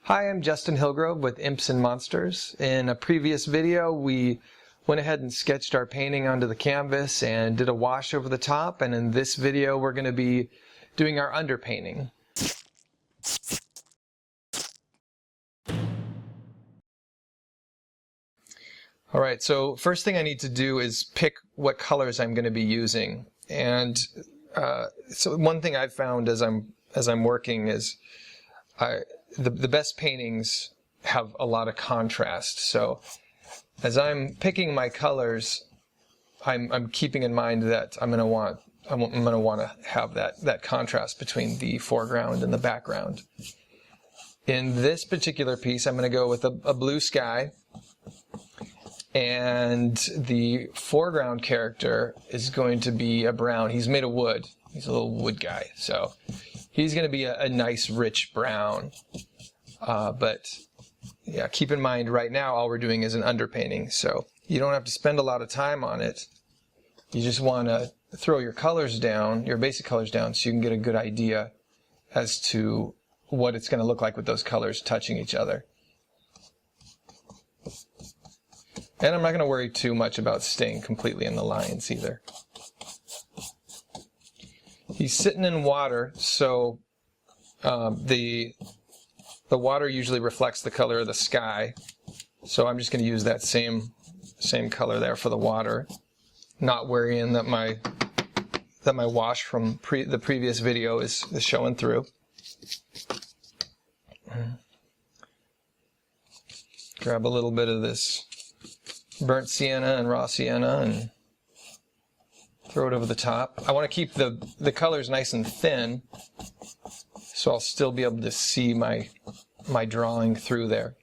Hi, I'm Justin Hillgrove with Imps and Monsters. In a previous video, we went ahead and sketched our painting onto the canvas and did a wash over the top, and in this video we're going to be doing our underpainting. Alright, so first thing I need to do is pick what colors I'm going to be using. And so one thing I've found as I'm working is the best paintings have a lot of contrast. So as I'm picking my colors, I'm keeping in mind that I'm going to want to have that contrast between the foreground and the background. In this particular piece, I'm going to go with a blue sky, and the foreground character is going to be a brown. He's made of wood. He's a little wood guy, so he's going to be a nice rich brown. But yeah, keep in mind right now all we're doing is an underpainting, so you don't have to spend a lot of time on it. You just want to throw your colors down, your basic colors down, so you can get a good idea as to what it's going to look like with those colors touching each other. And I'm not going to worry too much about staying completely in the lines either. He's sitting in water, so the water usually reflects the color of the sky. So I'm just going to use that same color there for the water, not worrying that my wash from the previous video is showing through. Grab a little bit of this burnt sienna and raw sienna and throw it over the top. I want to keep the colors nice and thin, so I'll still be able to see my drawing through there.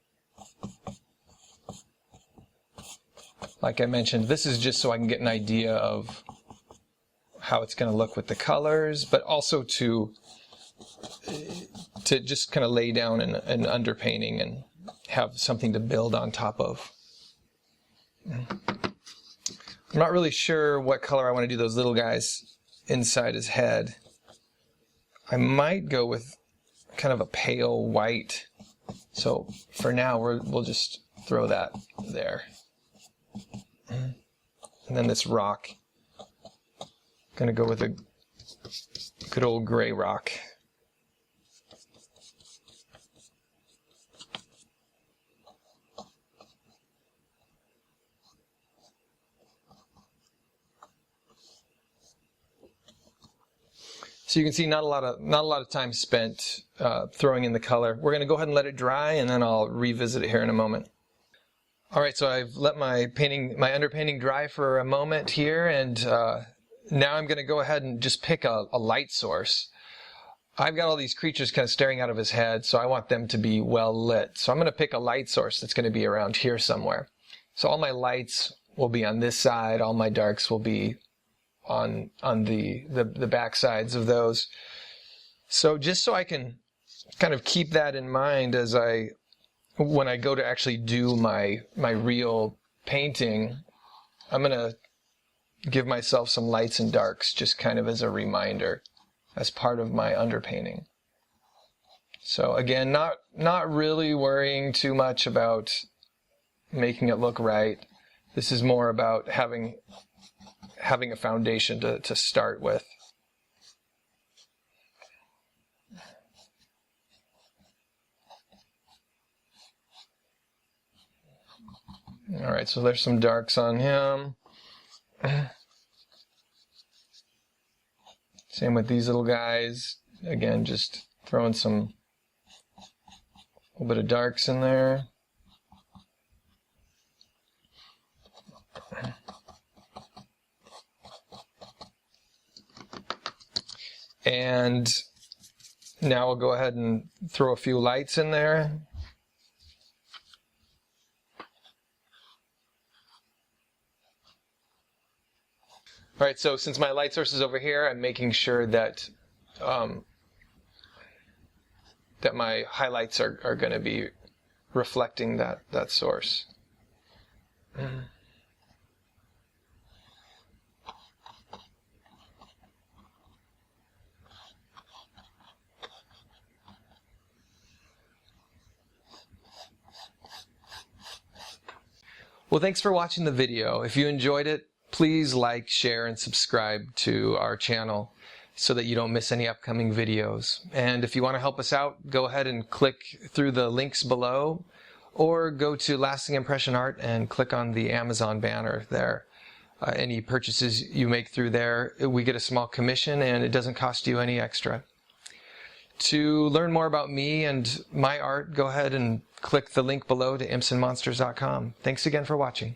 Like I mentioned, this is just so I can get an idea of how it's going to look with the colors, but also to just kind of lay down an underpainting and have something to build on top of. I'm not really sure what color I want to do those little guys inside his head. I might go with kind of a pale white. So for now, we'll just throw that there. And then this rock, going to go with a good old gray rock. So you can see not a lot of time spent throwing in the color. We're going to go ahead and let it dry, and then I'll revisit it here in a moment. All right, so I've let my underpainting dry for a moment here, and now I'm going to go ahead and just pick a light source. I've got all these creatures kind of staring out of his head, so I want them to be well lit. So I'm going to pick a light source that's going to be around here somewhere. So all my lights will be on this side, all my darks will be on the back sides of those. So just so I can kind of keep that in mind as when I go to actually do my real painting, I'm going to give myself some lights and darks just kind of as a reminder, as part of my underpainting. So again, not really worrying too much about making it look right. This is more about having a foundation to start with. All right, so there's some darks on him. Same with these little guys. Again, just throwing a little bit of darks in there. And now we'll go ahead and throw a few lights in there. All right, so since my light source is over here, I'm making sure that that my highlights are going to be reflecting that source. Well, thanks for watching the video. If you enjoyed it, please like, share, and subscribe to our channel so that you don't miss any upcoming videos. And if you want to help us out, go ahead and click through the links below, or go to Lasting Impression Art and click on the Amazon banner there. Any purchases you make through there, we get a small commission, and it doesn't cost you any extra. To learn more about me and my art, go ahead and click the link below to impsandmonsters.com. Thanks again for watching.